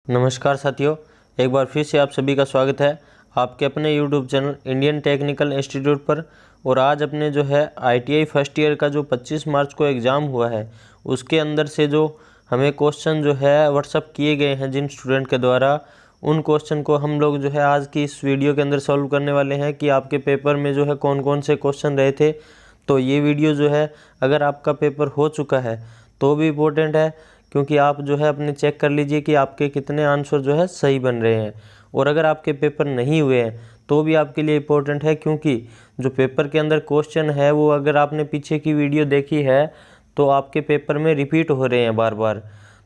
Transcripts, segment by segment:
नमस्कार साथियों, एक बार फिर से आप सभी का स्वागत है आपके अपने YouTube channel Indian technical institute पर। और आज अपने जो है ITI फर्स्ट ईयर का जो 25 मार्च को एग्ज़ाम हुआ है उसके अंदर से जो हमें क्वेश्चन जो है व्हाट्सअप किए गए हैं जिन स्टूडेंट के द्वारा, उन क्वेश्चन को हम लोग जो है आज की इस वीडियो के अंदर सॉल्व करने वाले हैं कि आपके पेपर में जो है कौन कौन से क्वेश्चन रहे थे। तो ये वीडियो जो है अगर आपका पेपर हो चुका है तो भी इम्पोर्टेंट है, क्योंकि आप जो है अपने चेक कर लीजिए कि आपके कितने आंसर जो है सही बन रहे हैं। और अगर आपके पेपर नहीं हुए हैं तो भी आपके लिए इम्पोर्टेंट है, क्योंकि जो पेपर के अंदर क्वेश्चन है वो अगर आपने पीछे की वीडियो देखी है तो आपके पेपर में रिपीट हो रहे हैं बार बार।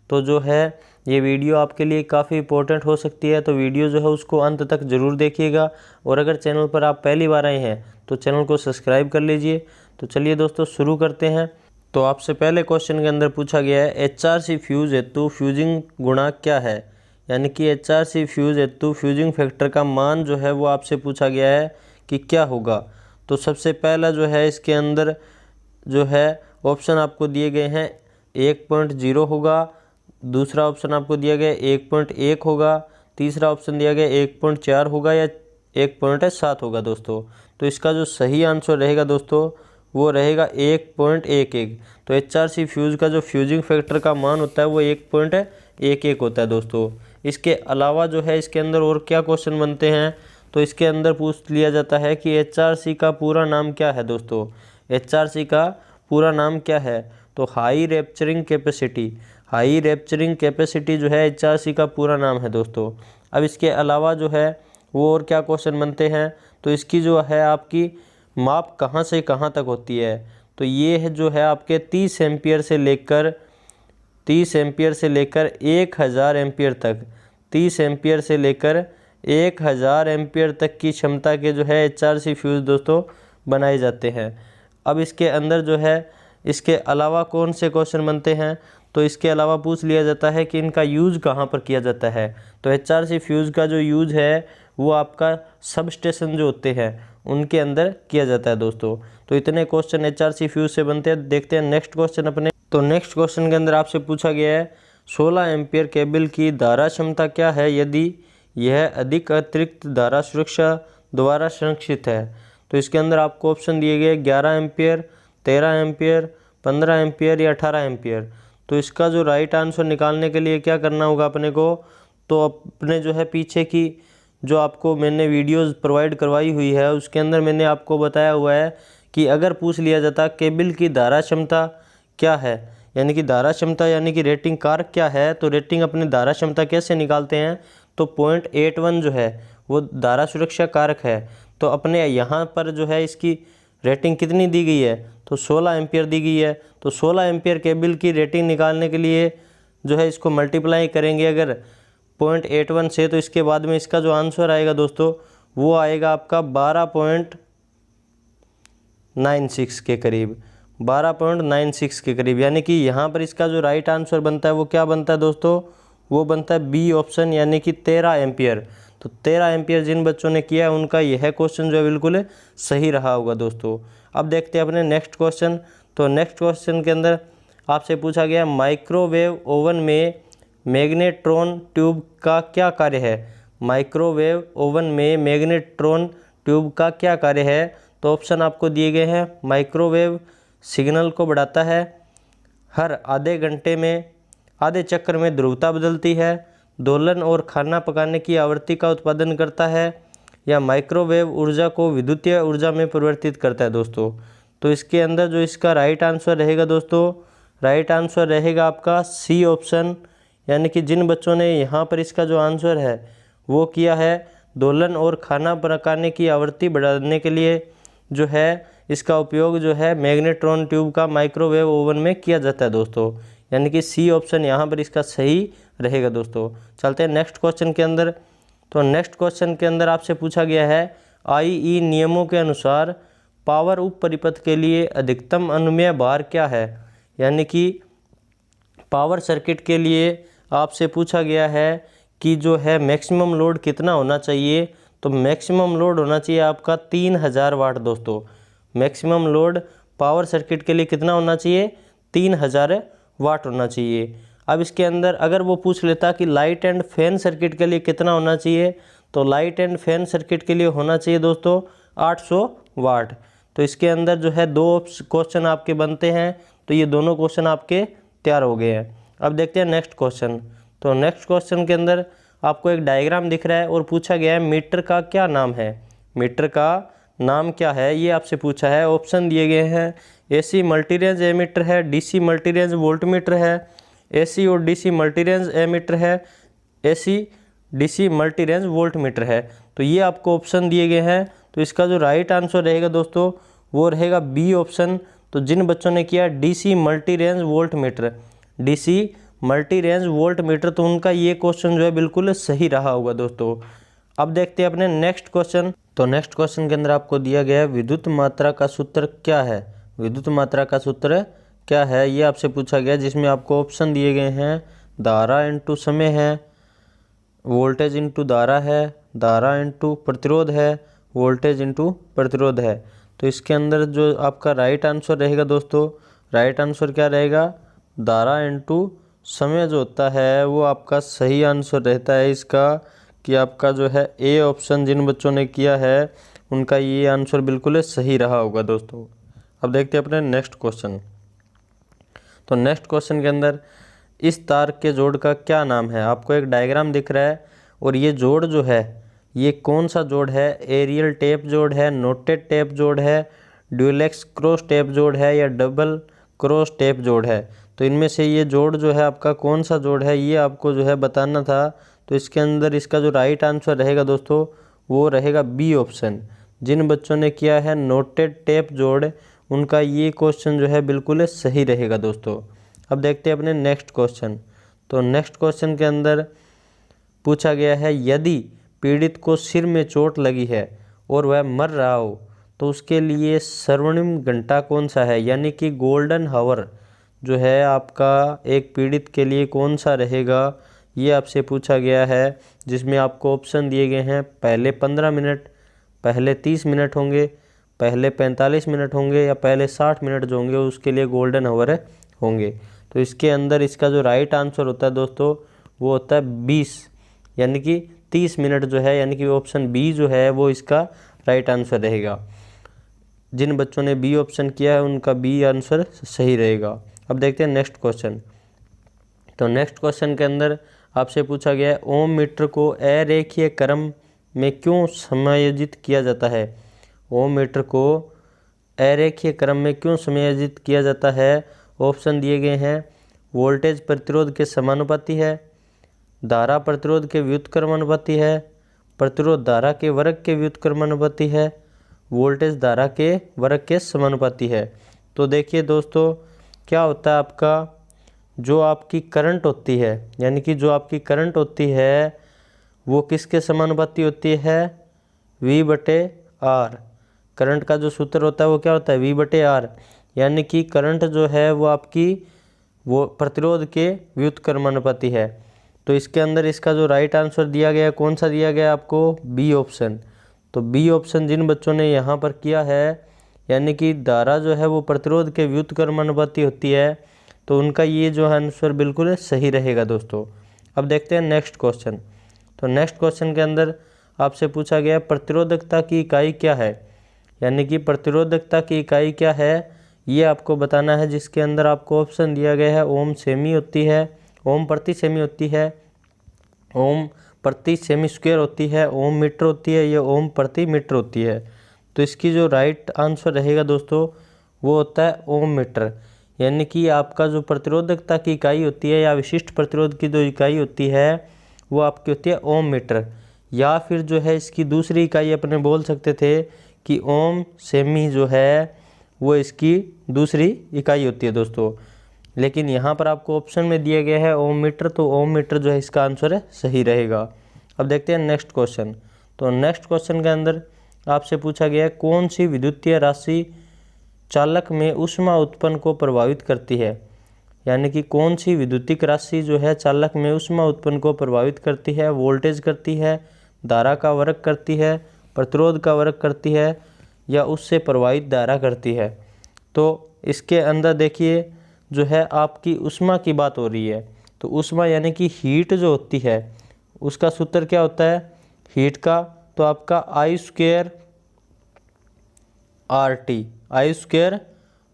तो जो है ये वीडियो आपके लिए काफ़ी इम्पोर्टेंट हो सकती है, तो वीडियो जो है उसको अंत तक ज़रूर देखिएगा। और अगर चैनल पर आप पहली बार आए हैं तो चैनल को सब्सक्राइब कर लीजिए। तो चलिए दोस्तों शुरू करते हैं। तो आपसे पहले क्वेश्चन के अंदर पूछा गया है HRC फ्यूज़ हेतु फ्यूजिंग गुणांक क्या है, यानी कि HRC फ्यूज़ हेतु फ्यूजिंग फैक्टर का मान जो है वो आपसे पूछा गया है कि क्या होगा। तो सबसे पहला जो है इसके अंदर जो है ऑप्शन आपको दिए गए हैं 1.0 होगा, दूसरा ऑप्शन आपको दिया गया 1.1 होगा, तीसरा ऑप्शन दिया गया 1.4 होगा या 1.7 होगा दोस्तों। तो इसका जो सही आंसर रहेगा दोस्तों वो रहेगा 1.11। तो HRC फ्यूज़ का जो फ्यूजिंग फैक्टर का मान होता है वो 1.11 होता है दोस्तों। इसके अलावा जो है इसके अंदर और क्या क्वेश्चन बनते हैं, तो इसके अंदर पूछ लिया जाता है कि HRC का पूरा नाम क्या है दोस्तों। HRC का पूरा नाम क्या है, तो high rapturing capacity. High rapturing capacity जो है HRC का पूरा नाम है दोस्तों। अब इसके अलावा जो है वो और क्या क्वेश्चन बनते हैं, तो इसकी जो है आपकी माप कहाँ से कहाँ तक होती है, तो ये है जो है आपके 30 एम्पियर से लेकर 1000 एम्पियर तक, 30 एम्पियर से लेकर 1000 एम्पियर तक की क्षमता के जो है HRC फ्यूज़ दोस्तों बनाए जाते हैं। अब इसके अंदर जो है इसके अलावा कौन से क्वेश्चन बनते हैं, तो इसके अलावा पूछ लिया जाता है कि इनका यूज़ कहाँ पर किया जाता है। तो HRC फ्यूज़ का जो यूज़ है वो आपका सब स्टेशन जो होते हैं उनके अंदर किया जाता है दोस्तों। तो इतने क्वेश्चन HRC फ्यूज़ से बनते हैं। देखते हैं नेक्स्ट क्वेश्चन अपने। तो नेक्स्ट क्वेश्चन के अंदर आपसे पूछा गया है 16 एम्पियर केबल की धारा क्षमता क्या है यदि यह अधिक अतिरिक्त धारा सुरक्षा द्वारा संरक्षित है। तो इसके अंदर आपको ऑप्शन दिए गए 11 एम्पियर, 13 एम्पियर, 15 एम्पियर या 18 एम्पियर। तो इसका जो राइट आंसर निकालने के लिए क्या करना होगा अपने को, तो अपने जो है पीछे की जो आपको मैंने वीडियोस प्रोवाइड करवाई हुई है उसके अंदर मैंने आपको बताया हुआ है कि अगर पूछ लिया जाता केबल की धारा क्षमता क्या है, यानी कि धारा क्षमता यानी कि रेटिंग कारक क्या है, तो रेटिंग अपनी धारा क्षमता कैसे निकालते हैं, तो 0.81 जो है वो धारा सुरक्षा कारक है। तो अपने यहाँ पर जो है इसकी रेटिंग कितनी दी गई है, तो 16 एम्पियर दी गई है। तो 16 एम्पियर केबल की रेटिंग निकालने के लिए जो है इसको मल्टीप्लाई करेंगे अगर 0.81 से, तो इसके बाद में इसका जो आंसर आएगा दोस्तों वो आएगा आपका 12.96 के करीब, 12.96 के करीब। यानी कि यहाँ पर इसका जो राइट आंसर बनता है वो क्या बनता है दोस्तों, वो बनता है बी ऑप्शन, यानी कि 13 एम्पियर। तो 13 एम्पियर जिन बच्चों ने किया है उनका यह क्वेश्चन जो है बिल्कुल सही रहा होगा दोस्तों। अब देखते हैं अपने नेक्स्ट क्वेश्चन। तो नेक्स्ट क्वेश्चन के अंदर आपसे पूछा गया माइक्रोवेव ओवन में मैग्नेट्रॉन ट्यूब का क्या कार्य है। माइक्रोवेव ओवन में मैग्नेट्रॉन ट्यूब का क्या कार्य है, तो ऑप्शन आपको दिए गए हैं माइक्रोवेव सिग्नल को बढ़ाता है, हर आधे घंटे में आधे चक्र में ध्रुवता बदलती है, दोलन और खाना पकाने की आवृत्ति का उत्पादन करता है, या माइक्रोवेव ऊर्जा को विद्युतीय ऊर्जा में परिवर्तित करता है दोस्तों। तो इसके अंदर जो इसका राइट आंसर रहेगा दोस्तों, राइट आंसर रहेगा आपका सी ऑप्शन, यानी कि जिन बच्चों ने यहाँ पर इसका जो आंसर है वो किया है दोलन और खाना पकाने की आवृत्ति बढ़ाने के लिए जो है इसका उपयोग जो है मैग्नेट्रॉन ट्यूब का माइक्रोवेव ओवन में किया जाता है दोस्तों। यानी कि सी ऑप्शन यहाँ पर इसका सही रहेगा दोस्तों। चलते हैं नेक्स्ट क्वेश्चन के अंदर। तो नेक्स्ट क्वेश्चन के अंदर आपसे पूछा गया है IE नियमों के अनुसार पावर उप परिपथ के लिए अधिकतम अनुमेय भार क्या है। यानी कि पावर सर्किट के लिए आपसे पूछा गया है कि जो है मैक्सिमम लोड कितना होना चाहिए, तो मैक्सिमम लोड होना चाहिए आपका 3000 वाट दोस्तों। मैक्सिमम लोड पावर सर्किट के लिए कितना होना चाहिए, 3000 वाट होना चाहिए। अब इसके अंदर अगर वो पूछ लेता कि लाइट एंड फैन सर्किट के लिए कितना होना चाहिए, तो लाइट एंड फैन सर्किट के लिए होना चाहिए दोस्तों 800 वाट। तो इसके अंदर जो है 2 क्वेश्चन आपके बनते हैं, तो ये दोनों क्वेश्चन आपके तैयार हो गए हैं। अब देखते हैं नेक्स्ट क्वेश्चन। तो नेक्स्ट क्वेश्चन के अंदर आपको एक डायग्राम दिख रहा है और पूछा गया है मीटर का क्या नाम है। मीटर का नाम क्या है ये आपसे पूछा है। ऑप्शन दिए गए हैं, एसी मल्टीरेंज एमीटर है, डीसी मल्टीरेंज वोल्टमीटर है, एसी और डीसी मल्टीरेंज एमीटर है, एसी डीसी मल्टीरेंज वोल्टमीटर है। तो ये आपको ऑप्शन दिए गए हैं। तो इसका जो राइट आंसर रहेगा दोस्तों वो रहेगा बी ऑप्शन। तो जिन बच्चों ने किया डीसी मल्टीरेंज वोल्टमीटर, डीसी मल्टीरेंज वोल्टमीटर, तो उनका ये क्वेश्चन जो है बिल्कुल सही रहा होगा दोस्तों। अब देखते हैं अपने नेक्स्ट क्वेश्चन। तो नेक्स्ट क्वेश्चन के अंदर आपको दिया गया है विद्युत मात्रा का सूत्र क्या है। विद्युत मात्रा का सूत्र क्या है ये आपसे पूछा गया, जिसमें आपको ऑप्शन दिए गए हैं धारा इंटू समय है, वोल्टेज इंटू धारा है, धारा इंटू प्रतिरोध है, वोल्टेज इंटू प्रतिरोध है। तो इसके अंदर जो आपका राइट आंसर रहेगा दोस्तों, राइट आंसर क्या रहेगा, धारा इंटू समय जो होता है वो आपका सही आंसर रहता है इसका, कि आपका जो है ए ऑप्शन जिन बच्चों ने किया है उनका ये आंसर बिल्कुल सही रहा होगा दोस्तों। अब देखते हैं अपने नेक्स्ट क्वेश्चन। तो नेक्स्ट क्वेश्चन के अंदर इस तार के जोड़ का क्या नाम है। आपको एक डायग्राम दिख रहा है और ये जोड़ जो है ये कौन सा जोड़ है, एरियल टेप जोड़ है, नोटेड टेप जोड़ है, ड्यूलेक्स क्रॉस टेप जोड़ है या डबल क्रॉस टेप जोड़ है। तो इनमें से ये जोड़ जो है आपका कौन सा जोड़ है ये आपको जो है बताना था। तो इसके अंदर इसका जो राइट आंसर रहेगा दोस्तों वो रहेगा बी ऑप्शन। जिन बच्चों ने किया है नोटेड टेप जोड़ उनका ये क्वेश्चन जो है बिल्कुल सही रहेगा दोस्तों। अब देखते हैं अपने नेक्स्ट क्वेश्चन। तो नेक्स्ट क्वेश्चन के अंदर पूछा गया है यदि पीड़ित को सिर में चोट लगी है और वह मर रहा हो तो उसके लिए स्वर्णिम घंटा कौन सा है, यानी कि गोल्डन हावर जो है आपका एक पीड़ित के लिए कौन सा रहेगा ये आपसे पूछा गया है, जिसमें आपको ऑप्शन दिए गए हैं पहले 15 मिनट, पहले 30 मिनट होंगे, पहले 45 मिनट होंगे या पहले 60 मिनट जो होंगे उसके लिए गोल्डन हावर होंगे। तो इसके अंदर इसका जो राइट आंसर होता है दोस्तों वो होता है 20 यानी कि 30 मिनट जो है, यानी कि ऑप्शन बी जो है वो इसका राइट आंसर रहेगा। जिन बच्चों ने बी ऑप्शन किया है उनका बी आंसर सही रहेगा। अब देखते हैं नेक्स्ट क्वेश्चन। तो नेक्स्ट क्वेश्चन के अंदर आपसे पूछा गया है ओम मीटर को अरेखीय क्रम में क्यों समायोजित किया जाता है। ओम मीटर को अरेखीय क्रम में क्यों समायोजित किया जाता है। ऑप्शन दिए गए हैं वोल्टेज प्रतिरोध के समानुपाती है, धारा प्रतिरोध के व्युत्क्रमानुपाती है, प्रतिरोध धारा के वर्ग के व्युत्क्रमानुपाती है, वोल्टेज धारा के वर्ग के समानुपाती है। तो देखिए दोस्तों क्या होता है आपका जो आपकी करंट होती है, यानी कि जो आपकी करंट होती है वो किसके समानुपाती होती है, V/R। करंट का जो सूत्र होता है वो क्या होता है, V/R, यानी कि करंट जो है वो आपकी वो प्रतिरोध के व्युत्क्रमानुपाती है। तो इसके अंदर इसका जो राइट आंसर दिया गया है कौन सा दिया गया है आपको, बी ऑप्शन। तो बी ऑप्शन जिन बच्चों ने यहाँ पर किया है, यानी कि धारा जो है वो प्रतिरोध के व्युत्क्रमानुपाती होती है, तो उनका ये जो आंसर बिल्कुल सही रहेगा दोस्तों। अब देखते हैं नेक्स्ट क्वेश्चन। तो नेक्स्ट क्वेश्चन के अंदर आपसे पूछा गया प्रतिरोधकता की इकाई क्या है, यानी कि प्रतिरोधकता की इकाई क्या है ये आपको बताना है, जिसके अंदर आपको ऑप्शन दिया गया है ओम सेमी होती है, ओम प्रति सेमी होती है, ओम प्रति सेमी स्क्वायर होती है, ओम मीटर होती है, या ओम प्रति मीटर होती है। तो इसकी जो राइट आंसर रहेगा दोस्तों वो होता है ओम मीटर, यानी कि आपका जो प्रतिरोधकता की इकाई होती है या विशिष्ट प्रतिरोध की जो इकाई होती है वो आपकी होती है ओम मीटर, या फिर जो है इसकी दूसरी इकाई अपने बोल सकते थे कि ओम सेमी जो है वो इसकी दूसरी इकाई होती है दोस्तों। लेकिन यहाँ पर आपको ऑप्शन में दिया गया है ओम मीटर, तो ओम मीटर जो है इसका आंसर है सही रहेगा। अब देखते हैं नेक्स्ट क्वेश्चन। तो नेक्स्ट क्वेश्चन के अंदर आपसे पूछा गया है कौन सी विद्युतीय राशि चालक में ऊष्मा उत्पन्न को प्रभावित करती है, यानी कि कौन सी विद्युतिक राशि जो है चालक में ऊष्मा उत्पन्न को प्रभावित करती है, वोल्टेज करती है, धारा का वर्ग करती है, प्रतिरोध का वर्ग करती है, या उससे प्रवाहित धारा करती है। तो इसके अंदर देखिए जो है आपकी ऊष्मा की बात हो रही है, तो ऊष्मा यानी कि हीट जो होती है उसका सूत्र क्या होता है हीट का, तो आपका I²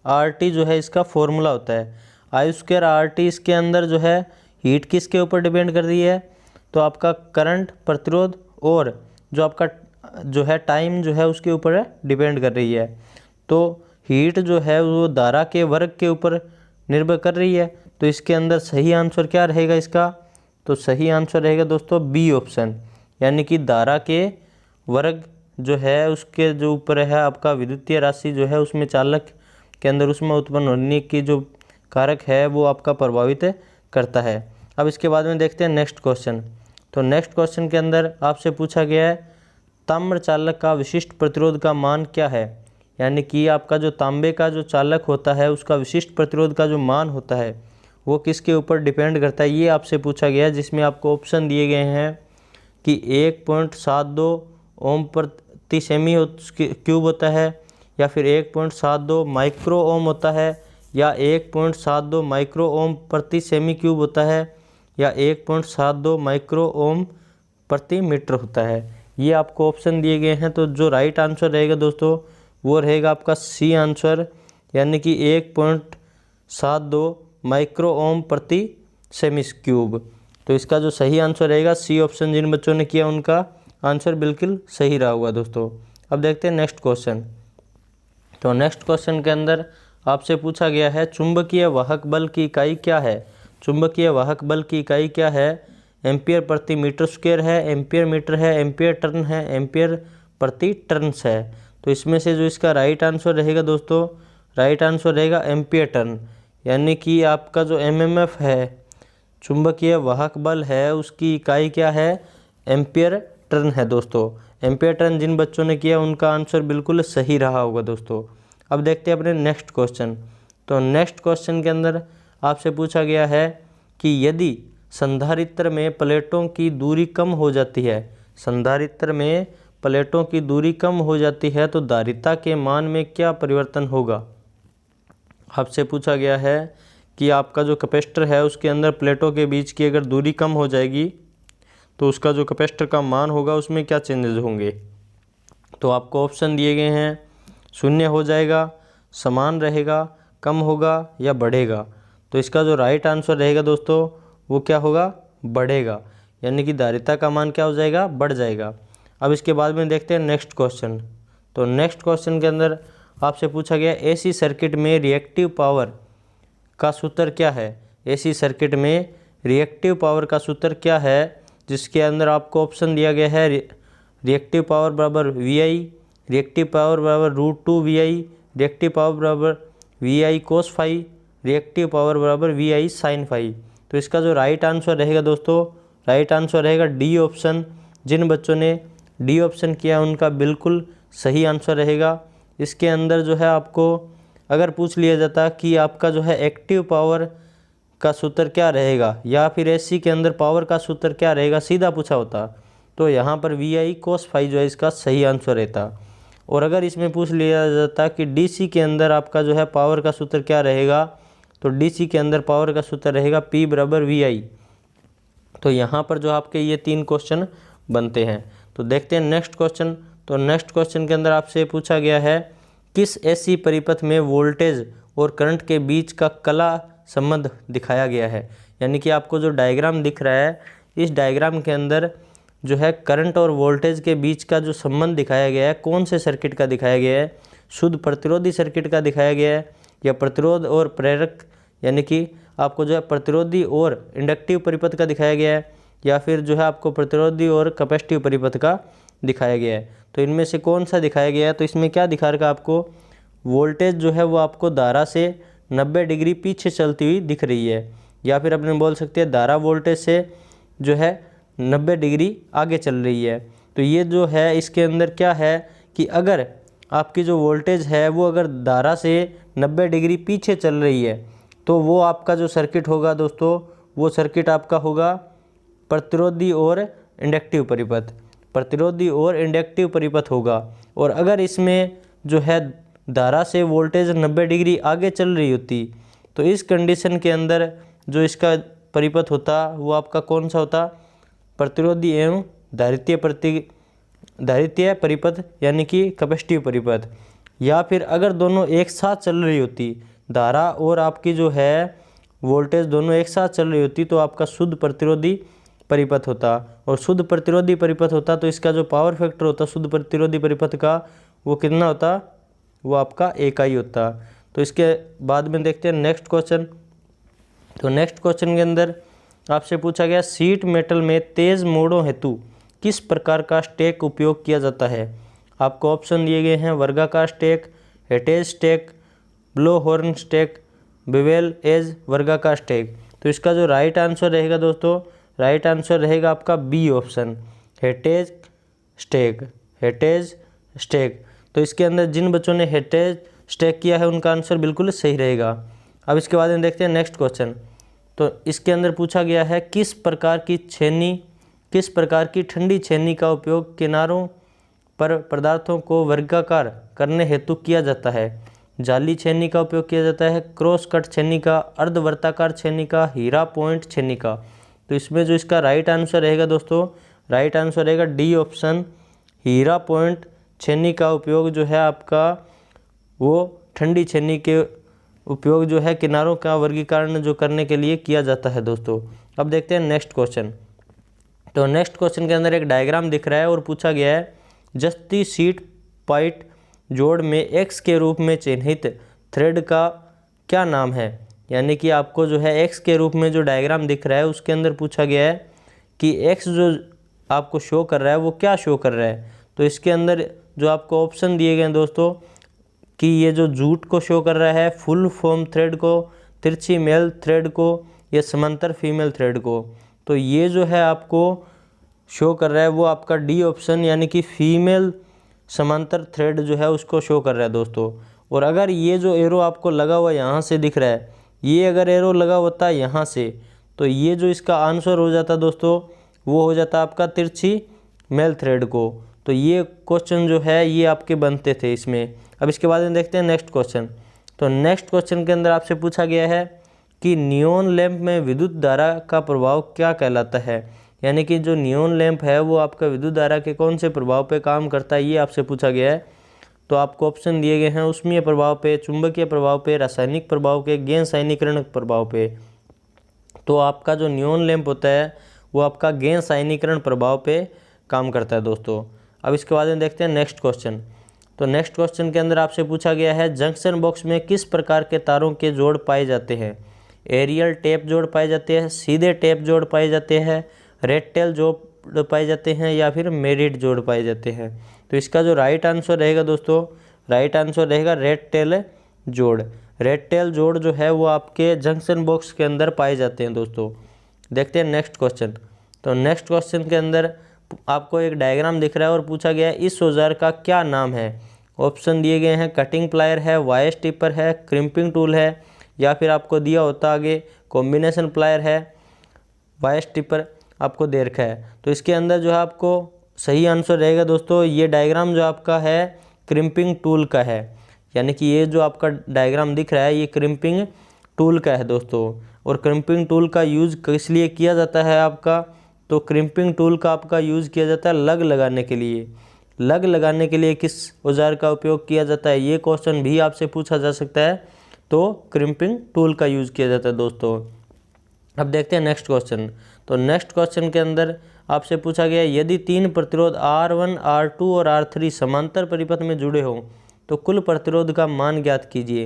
RT जो है इसका फॉर्मूला होता है। I² RT इसके अंदर जो है हीट किसके ऊपर डिपेंड कर रही है, तो आपका करंट, प्रतिरोध और जो आपका जो है टाइम जो है उसके ऊपर डिपेंड कर रही है। तो हीट जो है वो धारा के वर्ग के ऊपर निर्भर कर रही है। तो इसके अंदर सही आंसर क्या रहेगा इसका, तो सही आंसर रहेगा दोस्तों बी ऑप्शन, यानी कि धारा के वर्ग जो है उसके जो ऊपर है आपका विद्युतीय राशि जो है उसमें चालक के अंदर उसमें उत्पन्न होने की जो कारक है वो आपका प्रभावित करता है। अब इसके बाद में देखते हैं नेक्स्ट क्वेश्चन। तो नेक्स्ट क्वेश्चन के अंदर आपसे पूछा गया है ताम्र चालक का विशिष्ट प्रतिरोध का मान क्या है, यानी कि आपका जो तांबे का जो चालक होता है उसका विशिष्ट प्रतिरोध का जो मान होता है वो किसके ऊपर डिपेंड करता है, ये आपसे पूछा गया है। जिसमें आपको ऑप्शन दिए गए हैं कि 1.72 ओम प्रति सेमी क्यूब होता है, या फिर 1.72 माइक्रो ओम होता है, या 1.72 माइक्रो ओम प्रति सेमी क्यूब होता है, या 1.72 माइक्रो ओम प्रति मीटर होता है। ये आपको ऑप्शन दिए गए हैं। तो जो राइट आंसर रहेगा दोस्तों वो रहेगा आपका सी आंसर, यानी कि 1.72 माइक्रो ओम प्रति सेमी क्यूब। तो इसका जो सही आंसर रहेगा सी ऑप्शन, जिन बच्चों ने किया उनका आंसर बिल्कुल सही रहा होगा दोस्तों। अब देखते हैं नेक्स्ट क्वेश्चन। तो नेक्स्ट क्वेश्चन के अंदर आपसे पूछा गया है चुंबकीय वाहक बल की इकाई क्या है। चुंबकीय वाहक बल की इकाई क्या है, एम्पियर प्रति मीटर स्क्वायर है, एम्पियर मीटर है, एम्पियर टर्न है, एम्पियर प्रति टर्न्स है। तो इसमें से जो इसका राइट आंसर रहेगा दोस्तों, राइट आंसर रहेगा एम्पियर टर्न, यानी कि आपका जो एमएमएफ है चुंबकीय वाहक बल है उसकी इकाई क्या है, एम्पियर टर्न है दोस्तों। एम्पियर टर्न जिन बच्चों ने किया उनका आंसर बिल्कुल सही रहा होगा दोस्तों। अब देखते हैं अपने नेक्स्ट क्वेश्चन। तो नेक्स्ट क्वेश्चन के अंदर आपसे पूछा गया है कि यदि संधारित्र में प्लेटों की दूरी कम हो जाती है, संधारित्र में प्लेटों की दूरी कम हो जाती है तो धारिता के मान में क्या परिवर्तन होगा। आपसे पूछा गया है कि आपका जो कैपेसिटर है उसके अंदर प्लेटों के बीच की अगर दूरी कम हो जाएगी तो उसका जो कैपेसिटर का मान होगा उसमें क्या चेंजेस होंगे। तो आपको ऑप्शन दिए गए हैं, शून्य हो जाएगा, समान रहेगा, कम होगा या बढ़ेगा। तो इसका जो राइट आंसर रहेगा दोस्तों वो क्या होगा, बढ़ेगा, यानी कि धारिता का मान क्या हो जाएगा, बढ़ जाएगा। अब इसके बाद में देखते हैं नेक्स्ट क्वेश्चन। तो नेक्स्ट क्वेश्चन के अंदर आपसे पूछा गया एसी सर्किट में रिएक्टिव पावर का सूत्र क्या है। एसी सर्किट में रिएक्टिव पावर का सूत्र क्या है, जिसके अंदर आपको ऑप्शन दिया गया है रिएक्टिव पावर बराबर VI, रिएक्टिव पावर बराबर √2 VI, रिएक्टिव पावर बराबर VI cos phi, reactive power बराबर VI sin फाई। तो इसका जो राइट आंसर रहेगा दोस्तों, राइट आंसर रहेगा डी ऑप्शन। जिन बच्चों ने डी ऑप्शन किया उनका बिल्कुल सही आंसर रहेगा। इसके अंदर जो है आपको अगर पूछ लिया जाता कि आपका जो है एक्टिव पावर का सूत्र क्या रहेगा या फिर एसी के अंदर पावर का सूत्र क्या रहेगा, सीधा पूछा होता, तो यहाँ पर VI cos फाई जो है इसका सही आंसर रहता। और अगर इसमें पूछ लिया जाता कि डीसी के अंदर आपका जो है पावर का सूत्र क्या रहेगा, तो डीसी के अंदर पावर का सूत्र रहेगा P बराबर VI। तो यहाँ पर जो आपके ये 3 क्वेश्चन बनते हैं। तो देखते हैं नेक्स्ट क्वेश्चन। तो नेक्स्ट क्वेश्चन के अंदर आपसे पूछा गया है किस एसी परिपथ में वोल्टेज और करंट के बीच का कला संबंध दिखाया गया है। यानी कि आपको जो डायग्राम दिख रहा है इस डायग्राम के अंदर जो है करंट और वोल्टेज के बीच का जो संबंध दिखाया गया है कौन से सर्किट का दिखाया गया है, शुद्ध प्रतिरोधी सर्किट का दिखाया गया है या प्रतिरोध और प्रेरक यानी कि आपको जो है प्रतिरोधी और इंडक्टिव परिपथ का दिखाया गया है, या फिर जो है आपको प्रतिरोधी और कैपेसिटिव परिपथ का दिखाया गया है। तो इनमें से कौन सा दिखाया गया है, तो इसमें क्या दिखा रखा आपको, वोल्टेज जो है वो आपको धारा से 90 डिग्री पीछे चलती हुई दिख रही है, या फिर अपने बोल सकते हैं धारा वोल्टेज से जो है 90 डिग्री आगे चल रही है। तो ये जो है इसके अंदर क्या है कि अगर आपकी जो वोल्टेज है वो अगर धारा से 90 डिग्री पीछे चल रही है तो वो आपका जो सर्किट होगा दोस्तों वो सर्किट आपका होगा प्रतिरोधी और इंडक्टिव परिपथ, प्रतिरोधी और इंडक्टिव परिपथ होगा। और अगर इसमें जो है धारा से वोल्टेज 90 डिग्री आगे चल रही होती तो इस कंडीशन के अंदर जो इसका परिपथ होता वो आपका कौन सा होता, प्रतिरोधी एवं धारितीय परिपथ यानी कि कैपेसिटिव परिपथ। या फिर अगर दोनों एक साथ चल रही होती, धारा और आपकी जो है वोल्टेज दोनों एक साथ चल रही होती, तो आपका शुद्ध प्रतिरोधी परिपथ होता। और शुद्ध प्रतिरोधी परिपथ होता तो इसका जो पावर फैक्टर होता शुद्ध प्रतिरोधी परिपथ का वो कितना होता, वो आपका इकाई होता। तो इसके बाद में देखते हैं नेक्स्ट क्वेश्चन। तो नेक्स्ट क्वेश्चन के अंदर आपसे पूछा गया शीट मेटल में तेज मोड़ों हेतु किस प्रकार का स्टैक उपयोग किया जाता है। आपको ऑप्शन दिए गए हैं वर्गाकार स्टैक, हेटेज stack, blow horn stack, bevel edge वर्गाकार स्टैक। तो इसका जो राइट आंसर रहेगा दोस्तों, राइट आंसर रहेगा आपका बी ऑप्शन, हेटेज स्टैक, हेटेज स्टैक। तो इसके अंदर जिन बच्चों ने हेटेज स्टैक किया है उनका आंसर बिल्कुल सही रहेगा। अब इसके बाद में देखते हैं नेक्स्ट क्वेश्चन। तो इसके अंदर पूछा गया है किस प्रकार की ठंडी छेनी का उपयोग किनारों पर पदार्थों को वर्गाकार करने हेतु किया जाता है। जाली छेनी का उपयोग किया जाता है, क्रॉस कट छेनी का, अर्धवर्ताकार छेनी का, हीरा पॉइंट छेनी का। तो इसमें जो इसका राइट आंसर रहेगा दोस्तों, राइट आंसर रहेगा डी ऑप्शन, हीरा पॉइंट छेनी का उपयोग जो है आपका वो ठंडी छेनी के उपयोग जो है किनारों का वर्गीकरण जो करने के लिए किया जाता है दोस्तों। अब देखते हैं नेक्स्ट क्वेश्चन। तो नेक्स्ट क्वेश्चन के अंदर एक डायग्राम दिख रहा है और पूछा गया है जस्ती शीट पाइट जोड़ में एक्स के रूप में चिन्हित थ्रेड का क्या नाम है। यानी कि आपको जो है एक्स के रूप में जो डायग्राम दिख रहा है उसके अंदर पूछा गया है कि एक्स जो आपको शो कर रहा है वो क्या शो कर रहा है। तो इसके अंदर जो आपको ऑप्शन दिए गए हैं दोस्तों कि ये जो जूट को शो कर रहा है, फुल फॉर्म थ्रेड को, तिरछी मेल थ्रेड को, या समांतर फीमेल थ्रेड को। तो ये जो है आपको शो कर रहा है वो आपका डी ऑप्शन यानी कि फीमेल समांतर थ्रेड जो है उसको शो कर रहा है दोस्तों। और अगर ये जो एरो आपको लगा हुआ यहाँ से दिख रहा है, ये अगर एरो लगा होता है यहाँ से, तो ये जो इसका आंसर हो जाता दोस्तों वो हो जाता आपका तिरछी मेल थ्रेड को। तो ये क्वेश्चन जो है ये आपके बनते थे इसमें। अब इसके बाद में देखते हैं नेक्स्ट क्वेश्चन। तो नेक्स्ट क्वेश्चन के अंदर आपसे पूछा गया है कि नियॉन लैंप में विद्युत धारा का प्रभाव क्या कहलाता है। यानी कि जो नियॉन लैंप है वो आपका विद्युत धारा के कौन से प्रभाव पे काम करता है, ये आपसे पूछा गया है। तो आपको ऑप्शन दिए गए हैं उष्मीय प्रभाव पे, चुंबकीय प्रभाव पे, रासायनिक प्रभाव पे, गैस आयनीकरण प्रभाव पे। तो आपका जो नियॉन लैंप होता है वो आपका गैस आयनीकरण प्रभाव पे काम करता है दोस्तों। अब इसके बाद में देखते हैं नेक्स्ट क्वेश्चन। तो नेक्स्ट क्वेश्चन के अंदर आपसे पूछा गया है जंक्शन बॉक्स में किस प्रकार के तारों के जोड़ पाए जाते हैं। एरियल टेप जोड़ पाए जाते हैं, सीधे टेप जोड़ पाए जाते हैं, रेड टेल जोड़ पाए जाते हैं, या फिर मेरिट जोड़ पाए जाते हैं। तो इसका जो राइट आंसर रहेगा दोस्तों, राइट आंसर रहेगा रेड टेल जोड़। रेड टेल जोड़ जो है वो आपके जंक्शन बॉक्स के अंदर पाए जाते हैं दोस्तों। देखते हैं नेक्स्ट क्वेश्चन। तो नेक्स्ट क्वेश्चन के अंदर आपको एक डायग्राम दिख रहा है और पूछा गया है इस औजार का क्या नाम है। ऑप्शन दिए गए हैं कटिंग प्लायर है, वायर स्टिपर है, क्रिम्पिंग टूल है, या फिर आपको दिया होता आगे कॉम्बिनेशन प्लायर है, वायर स्टिपर आपको दे रखा है। तो इसके अंदर जो है आपको सही आंसर रहेगा दोस्तों, ये डायग्राम जो आपका है क्रिम्पिंग टूल का है। यानी कि ये जो आपका डायग्राम दिख रहा है ये क्रिम्पिंग टूल का है दोस्तों। और क्रिम्पिंग टूल का यूज़ किस लिए किया जाता है आपका, तो क्रिम्पिंग टूल का आपका यूज़ किया जाता है लग लगाने के लिए। लग लगाने के लिए किस औजार का उपयोग किया जाता है, ये क्वेश्चन भी आपसे पूछा जा सकता है। तो क्रिम्पिंग टूल का यूज़ किया जाता है दोस्तों। अब देखते हैं नेक्स्ट क्वेश्चन। तो नेक्स्ट क्वेश्चन के अंदर आपसे पूछा गया यदि तीन प्रतिरोध R1, R2 और R3 समांतर परिपथ में जुड़े हों तो कुल प्रतिरोध का मान ज्ञात कीजिए।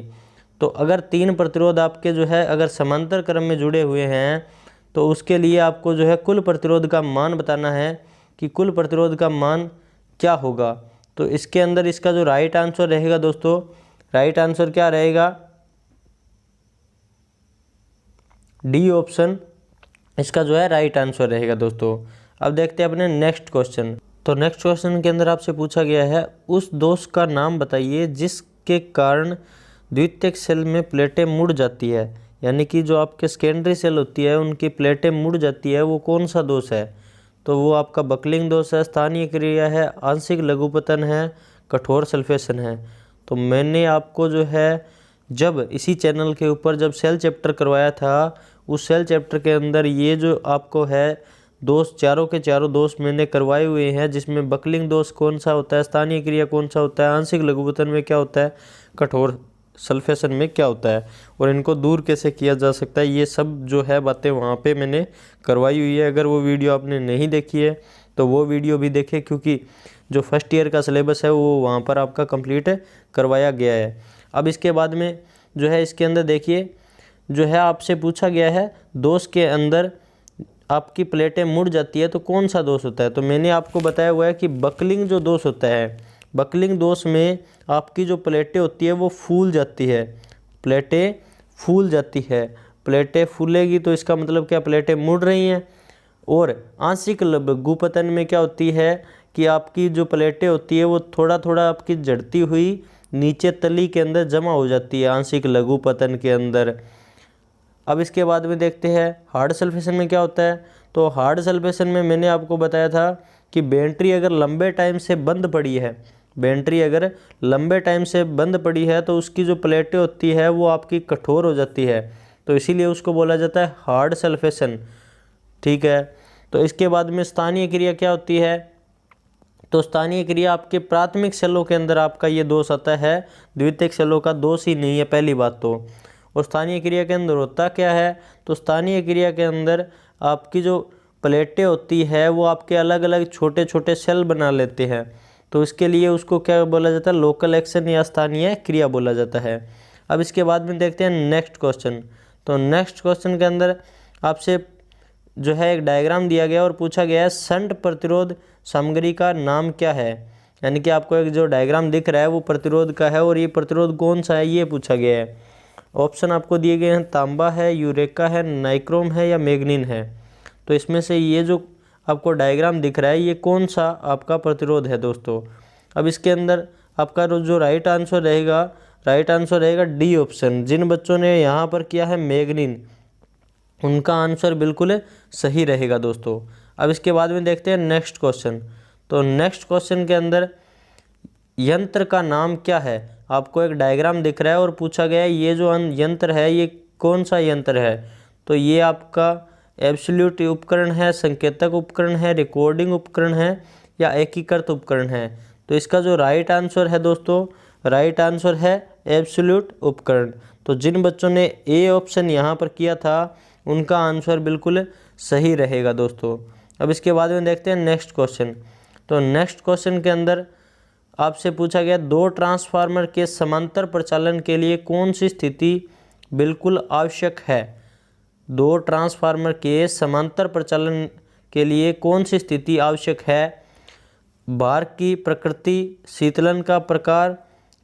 तो अगर तीन प्रतिरोध आपके जो है अगर समांतर क्रम में जुड़े हुए हैं तो उसके लिए आपको जो है कुल प्रतिरोध का मान बताना है कि कुल प्रतिरोध का मान क्या होगा। तो इसके अंदर इसका जो राइट आंसर रहेगा दोस्तों, राइट आंसर क्या रहेगा, डी ऑप्शन इसका जो है राइट आंसर रहेगा दोस्तों। अब देखते हैं अपने नेक्स्ट क्वेश्चन। तो नेक्स्ट क्वेश्चन के अंदर आपसे पूछा गया है उस दोष का नाम बताइए जिसके कारण द्वितीयक सेल में प्लेटें मुड़ जाती है। यानी कि जो आपके सेकेंडरी सेल होती है उनकी प्लेटें मुड़ जाती है, वो कौन सा दोष है। तो वो आपका बकलिंग दोष है, स्थानीय क्रिया है, आंशिक लघुपतन है, कठोर सल्फेशन है। तो मैंने आपको जो है जब इसी चैनल के ऊपर जब सेल चैप्टर करवाया था उस सेल चैप्टर के अंदर ये जो आपको है दोष चारों के चारों दोष मैंने करवाए हुए हैं, जिसमें बकलिंग दोष कौन सा होता है, स्थानीय क्रिया कौन सा होता है, आंशिक लघुपतन में क्या होता है, कठोर सल्फेशन में क्या होता है, और इनको दूर कैसे किया जा सकता है, ये सब जो है बातें वहाँ पे मैंने करवाई हुई है। अगर वो वीडियो आपने नहीं देखी है तो वो वीडियो भी देखें, क्योंकि जो फर्स्ट ईयर का सिलेबस है वो वहाँ पर आपका कंप्लीट करवाया गया है। अब इसके बाद में जो है इसके अंदर देखिए, जो है आपसे पूछा गया है दोष के अंदर आपकी प्लेटें मुड़ जाती है तो कौन सा दोष होता है। तो मैंने आपको बताया हुआ है कि बकलिंग जो दोष होता है, बकलिंग दोष में आपकी जो प्लेटें होती है वो फूल जाती है, प्लेटें फूल जाती है। प्लेटें फूलेगी तो इसका मतलब क्या, प्लेटें मुड़ रही हैं। और आंशिक लघुपतन में क्या होती है कि आपकी जो प्लेटें होती है वो थोड़ा थोड़ा आपकी जड़ती हुई नीचे तली के अंदर जमा हो जाती है आंशिक लघुपतन के अंदर। अब इसके बाद में देखते हैं हार्ड सल्फेशन में क्या होता है। तो हार्ड सल्फेशन में मैंने आपको बताया था कि बैटरी अगर लंबे टाइम से बंद पड़ी है, बैटरी अगर लंबे टाइम से बंद पड़ी है तो उसकी जो प्लेटें होती है वो आपकी कठोर हो जाती है, तो इसीलिए उसको बोला जाता है हार्ड सल्फेशन। ठीक है। तो इसके बाद में स्थानीय क्रिया क्या होती है। तो स्थानीय क्रिया आपके प्राथमिक सेलों के अंदर आपका ये दोष आता है, द्वितीयक सेलों का दोष ही नहीं है पहली बात तो। और स्थानीय क्रिया के अंदर होता क्या है, तो स्थानीय क्रिया के अंदर आपकी जो प्लेटें होती है वो आपके अलग अलग छोटे छोटे सेल बना लेते हैं, तो इसके लिए उसको क्या बोला जाता है, लोकल एक्शन या स्थानीय क्रिया बोला जाता है। अब इसके बाद में देखते हैं नेक्स्ट क्वेश्चन। तो नेक्स्ट क्वेश्चन के अंदर आपसे जो है एक डायग्राम दिया गया और पूछा गया है शंट प्रतिरोध सामग्री का नाम क्या है। यानी कि आपको एक जो डायग्राम दिख रहा है वो प्रतिरोध का है और ये प्रतिरोध कौन सा है ये पूछा गया है। ऑप्शन आपको दिए गए हैं, तांबा है, यूरेका है, नाइक्रोम है या मैग्नीन है। तो इसमें से ये जो आपको डायग्राम दिख रहा है ये कौन सा आपका प्रतिरोध है दोस्तों। अब इसके अंदर आपका जो राइट आंसर रहेगा डी ऑप्शन। जिन बच्चों ने यहाँ पर किया है मैग्नीन, उनका आंसर बिल्कुल सही रहेगा दोस्तों। अब इसके बाद में देखते हैं नेक्स्ट क्वेश्चन। तो नेक्स्ट क्वेश्चन के अंदर यंत्र का नाम क्या है। आपको एक डायग्राम दिख रहा है और पूछा गया है ये जो यंत्र है ये कौन सा यंत्र है। तो ये आपका एब्सोल्यूट उपकरण है, संकेतक उपकरण है, रिकॉर्डिंग उपकरण है या एकीकृत उपकरण है। तो इसका जो राइट आंसर है दोस्तों, राइट आंसर है एब्सोल्यूट उपकरण। तो जिन बच्चों ने ए ऑप्शन यहाँ पर किया था उनका आंसर बिल्कुल सही रहेगा दोस्तों। अब इसके बाद में देखते हैं नेक्स्ट क्वेश्चन। तो नेक्स्ट क्वेश्चन के अंदर आपसे पूछा गया दो ट्रांसफार्मर के समांतर प्रचालन के लिए कौन सी स्थिति बिल्कुल आवश्यक है। दो ट्रांसफार्मर के समांतर प्रचालन के लिए कौन सी स्थिति आवश्यक है। भार की प्रकृति, शीतलन का प्रकार,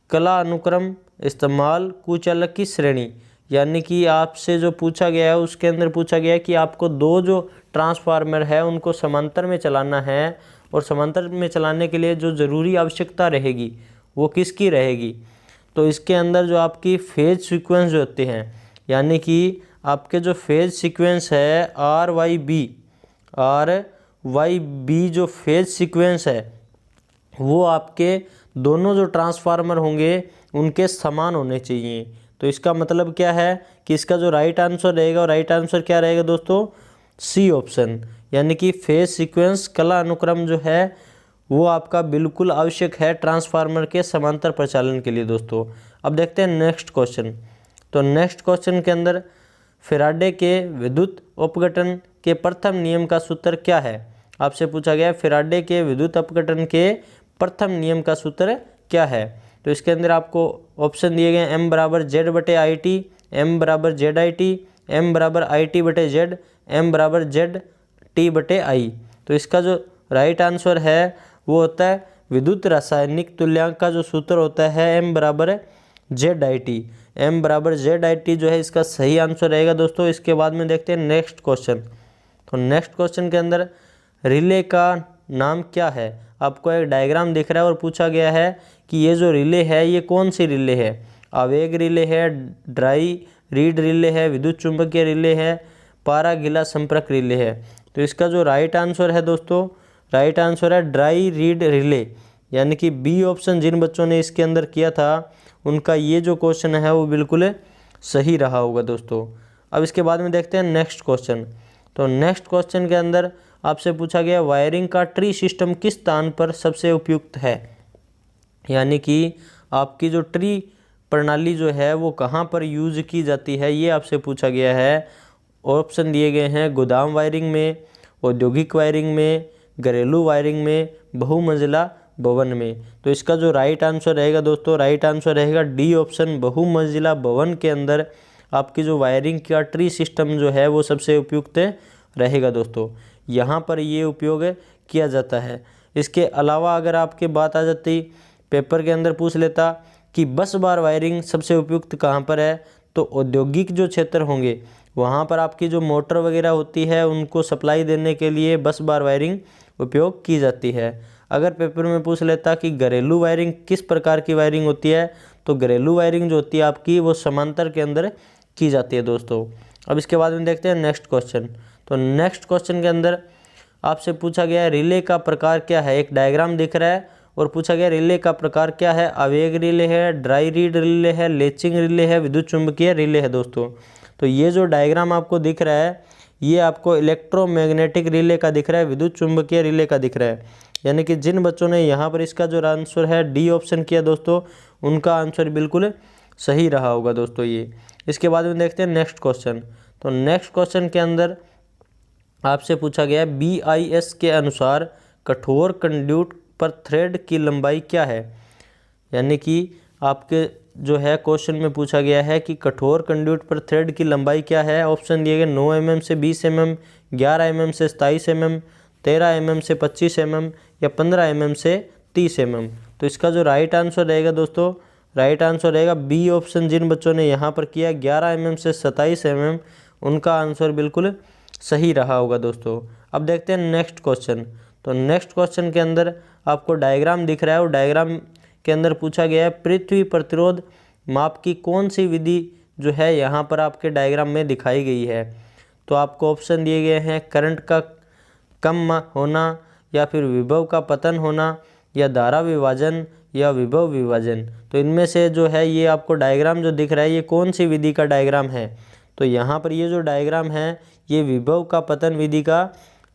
कला अनुक्रम, इस्तेमाल, कुचालक की श्रेणी। यानी कि आपसे जो पूछा गया है उसके अंदर पूछा गया है कि आपको दो जो ट्रांसफार्मर है उनको समांतर में चलाना है और समांतर में चलाने के लिए जो ज़रूरी आवश्यकता रहेगी वो किसकी रहेगी। तो इसके अंदर जो आपकी फेज सीक्वेंस जो होते हैं, यानी कि आपके जो फेज सीक्वेंस है RYB जो फेज सीक्वेंस है वो आपके दोनों जो ट्रांसफार्मर होंगे उनके समान होने चाहिए। तो इसका मतलब क्या है कि इसका जो राइट आंसर रहेगा, और राइट आंसर क्या रहेगा दोस्तों, सी ऑप्शन। यानी कि फेज सीक्वेंस कला अनुक्रम जो है वो आपका बिल्कुल आवश्यक है ट्रांसफार्मर के समांतर प्रचालन के लिए दोस्तों। अब देखते हैं नेक्स्ट क्वेश्चन। तो नेक्स्ट क्वेश्चन के अंदर फैराडे के विद्युत अपघटन के प्रथम नियम का सूत्र क्या है। आपसे पूछा गया फैराडे के विद्युत अपघटन के प्रथम नियम का सूत्र क्या है। तो इसके अंदर आपको ऑप्शन दिए गए M बराबर Z बटे IT, M बराबर ZIT, M बराबर IT बटे Z, M बराबर ZT बटे I। तो इसका जो राइट आंसर है वो होता है विद्युत रासायनिक तुल्यांक का जो सूत्र होता है M बराबर ZIT। M बराबर ZIT जो है इसका सही आंसर रहेगा दोस्तों। इसके बाद में देखते हैं नेक्स्ट क्वेश्चन। तो नेक्स्ट क्वेश्चन के अंदर रिले का नाम क्या है। आपको एक डायग्राम दिख रहा है और पूछा गया है कि ये जो रिले है ये कौन सी रिले है। आवेग रिले है, ड्राई रीड रिले है, विद्युत चुंबकीय रिले है, पारा गीला संपर्क रिले है। तो इसका जो राइट आंसर है दोस्तों, राइट आंसर है ड्राई रीड रिले। यानी कि बी ऑप्शन जिन बच्चों ने इसके अंदर किया था उनका ये जो क्वेश्चन है वो बिल्कुल सही रहा होगा दोस्तों। अब इसके बाद में देखते हैं नेक्स्ट क्वेश्चन। तो नेक्स्ट क्वेश्चन के अंदर आपसे पूछा गया वायरिंग का ट्री सिस्टम किस स्थान पर सबसे उपयुक्त है, यानी कि आपकी जो ट्री प्रणाली जो है वो कहाँ पर यूज की जाती है, ये आपसे पूछा गया है। ऑप्शन दिए गए हैं गोदाम वायरिंग में, औद्योगिक वायरिंग में, घरेलू वायरिंग में, बहुमंजिला भवन में। तो इसका जो राइट आंसर रहेगा दोस्तों, राइट आंसर रहेगा डी ऑप्शन, बहुमंजिला भवन के अंदर आपकी जो वायरिंग का ट्री सिस्टम जो है वो सबसे उपयुक्त रहेगा दोस्तों। यहाँ पर ये उपयोग किया जाता है। इसके अलावा अगर आपके बात आ जाती, पेपर के अंदर पूछ लेता कि बस बार वायरिंग सबसे उपयुक्त कहाँ पर है, तो औद्योगिक जो क्षेत्र होंगे वहाँ पर आपकी जो मोटर वगैरह होती है उनको सप्लाई देने के लिए बस बार वायरिंग उपयोग की जाती है। अगर पेपर में पूछ लेता कि घरेलू वायरिंग किस प्रकार की वायरिंग होती है, तो घरेलू वायरिंग जो होती है आपकी वो समांतर के अंदर की जाती है दोस्तों। अब इसके बाद में देखते हैं नेक्स्ट क्वेश्चन। तो नेक्स्ट क्वेश्चन के अंदर आपसे पूछा गया है रिले का प्रकार क्या है। एक डायग्राम दिख रहा है और पूछा गया रिले का प्रकार क्या है। आवेग रिले है, ड्राई रीड रिले है, लेचिंग रिले है, विद्युत चुंबकीय रिले है दोस्तों। तो ये जो डायग्राम आपको दिख रहा है ये आपको इलेक्ट्रोमैग्नेटिक रिले का दिख रहा है, विद्युत चुंबकीय रिले का दिख रहा है। यानी कि जिन बच्चों ने यहाँ पर इसका जो आंसर है डी ऑप्शन किया दोस्तों, उनका आंसर बिल्कुल सही रहा होगा दोस्तों ये। इसके बाद में देखते हैं नेक्स्ट क्वेश्चन। तो नेक्स्ट क्वेश्चन के अंदर आपसे पूछा गया है BIS के अनुसार कठोर कंड्यूट पर थ्रेड की लंबाई क्या है। यानी कि आपके जो है क्वेश्चन में पूछा गया है कि कठोर कंड्यूट पर थ्रेड की लंबाई क्या है। ऑप्शन दिए गए 9 mm से 20 mm, 11 mm से 27 mm, 13 mm से 25 mm या 15 mm से 30 mm। तो इसका जो राइट आंसर रहेगा दोस्तों, राइट आंसर रहेगा बी ऑप्शन। जिन बच्चों ने यहाँ पर किया 11 mm से 27 mm, उनका आंसर बिल्कुल सही रहा होगा दोस्तों। अब देखते हैं नेक्स्ट क्वेश्चन। तो नेक्स्ट क्वेश्चन के अंदर आपको डायग्राम दिख रहा है और डायग्राम के अंदर पूछा गया है पृथ्वी प्रतिरोध माप की कौन सी विधि जो है यहाँ पर आपके डायग्राम में दिखाई गई है। तो आपको ऑप्शन दिए गए हैं करंट का कम होना, या फिर विभव का पतन होना, या धारा विभाजन, या विभव विभाजन। तो इनमें से जो है ये आपको डायग्राम जो दिख रहा है ये कौन सी विधि का डायग्राम है। तो यहाँ पर ये जो डायग्राम है ये विभव का पतन विधि का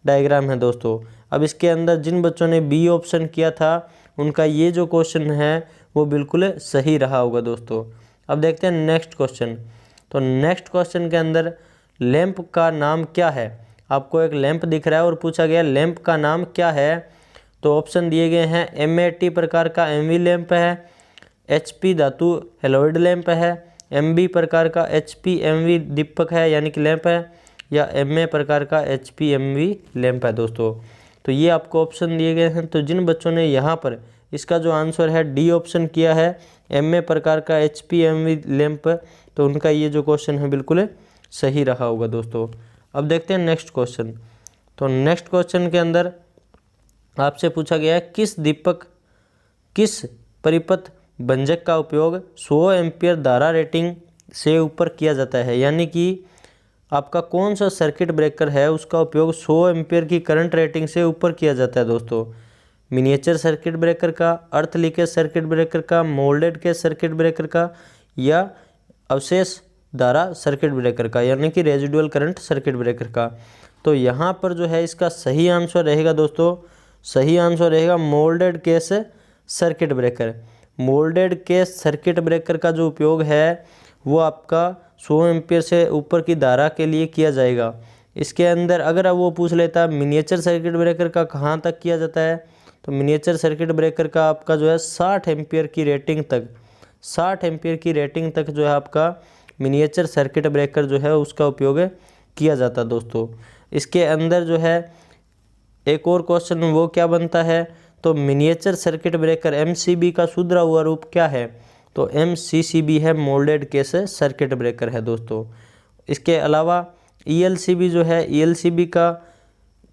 डायग्राम है दोस्तों। अब इसके अंदर जिन बच्चों ने बी ऑप्शन किया था उनका ये जो क्वेश्चन है वो बिल्कुल सही रहा होगा दोस्तों। अब देखते हैं नेक्स्ट क्वेश्चन। तो नेक्स्ट क्वेश्चन के अंदर लैंप का नाम क्या है। आपको एक लैंप दिख रहा है और पूछा गया लैंप का नाम क्या है। तो ऑप्शन दिए गए हैं MAT प्रकार का MV लैंप है, HP धातु हेलोइड लैंप है, MB प्रकार का HP MV दीपक है यानी कि लैंप है, या MA प्रकार का HP MV लैंप है दोस्तों। तो ये आपको ऑप्शन दिए गए हैं। तो जिन बच्चों ने यहाँ पर इसका जो आंसर है डी ऑप्शन किया है MA प्रकार का HP MV लैंप, तो उनका ये जो क्वेश्चन है बिल्कुल सही रहा होगा दोस्तों। अब देखते हैं नेक्स्ट क्वेश्चन। तो नेक्स्ट क्वेश्चन के अंदर आपसे पूछा गया है किस परिपथ भंजक का उपयोग 100 एम्पियर धारा रेटिंग से ऊपर किया जाता है। यानी कि आपका कौन सा सर्किट ब्रेकर है उसका उपयोग 100 एम्पियर की करंट रेटिंग से ऊपर किया जाता है दोस्तों। मिनिएचर सर्किट ब्रेकर का, अर्थ लीकेज सर्किट ब्रेकर का, मोल्डेड के सर्किट ब्रेकर का, या अवशेष धारा सर्किट ब्रेकर का, यानी कि रेजिडुअल करंट सर्किट ब्रेकर का। तो यहाँ पर जो है इसका सही आंसर रहेगा दोस्तों, सही आंसर रहेगा moulded case circuit breaker. Moulded case circuit breaker का जो उपयोग है वो आपका 100 एम्पियर से ऊपर की धारा के लिए किया जाएगा। इसके अंदर अगर वो पूछ लेता मिनिएचर सर्किट ब्रेकर का कहाँ तक किया जाता है, तो मिनिएचर सर्किट ब्रेकर का आपका जो है 60 एम्पियर की रेटिंग तक, 60 एम्पियर की रेटिंग तक जो है आपका मिनिएचर सर्किट ब्रेकर जो है उसका उपयोग किया जाता है दोस्तों। इसके अंदर जो है एक और क्वेश्चन वो क्या बनता है, तो मिनिएचर सर्किट ब्रेकर MCB का सुधरा हुआ रूप क्या है। तो MCCB है, मोल्डेड केस सर्किट ब्रेकर है दोस्तों। इसके अलावा ELCB जो है, ELCB का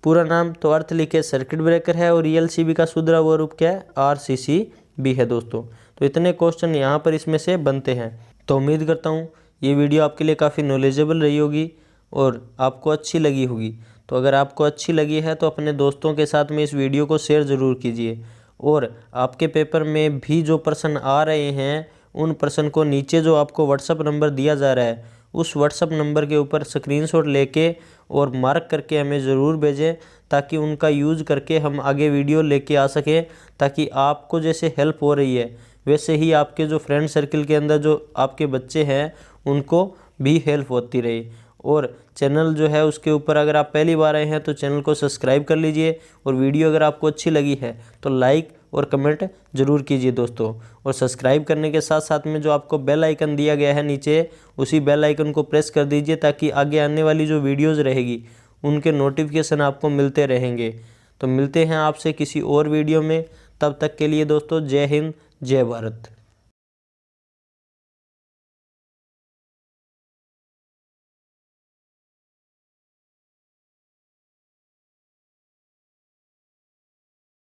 पूरा नाम तो अर्थ लीकेज सर्किट ब्रेकर है, और ELCB का सुधरा हुआ रूप क्या है, RCCB है दोस्तों। तो इतने क्वेश्चन यहाँ पर इसमें से बनते हैं। तो उम्मीद करता हूँ ये वीडियो आपके लिए काफ़ी नॉलेजेबल रही होगी और आपको अच्छी लगी होगी। तो अगर आपको अच्छी लगी है तो अपने दोस्तों के साथ में इस वीडियो को शेयर ज़रूर कीजिए, और आपके पेपर में भी जो प्रश्न आ रहे हैं उन प्रश्न को नीचे जो आपको व्हाट्सएप नंबर दिया जा रहा है उस व्हाट्सअप नंबर के ऊपर स्क्रीनशॉट लेके और मार्क करके हमें ज़रूर भेजें, ताकि उनका यूज़ करके हम आगे वीडियो लेके आ सकें, ताकि आपको जैसे हेल्प हो रही है वैसे ही आपके जो फ्रेंड सर्किल के अंदर जो आपके बच्चे हैं उनको भी हेल्प होती रहे। और चैनल जो है उसके ऊपर अगर आप पहली बार आए हैं तो चैनल को सब्सक्राइब कर लीजिए, और वीडियो अगर आपको अच्छी लगी है तो लाइक और कमेंट ज़रूर कीजिए दोस्तों। और सब्सक्राइब करने के साथ साथ में जो आपको बेल आइकन दिया गया है नीचे, उसी बेल आइकन को प्रेस कर दीजिए, ताकि आगे आने वाली जो वीडियोज़ रहेगी उनके नोटिफिकेशन आपको मिलते रहेंगे। तो मिलते हैं आपसे किसी और वीडियो में, तब तक के लिए दोस्तों जय हिंद जय भारत।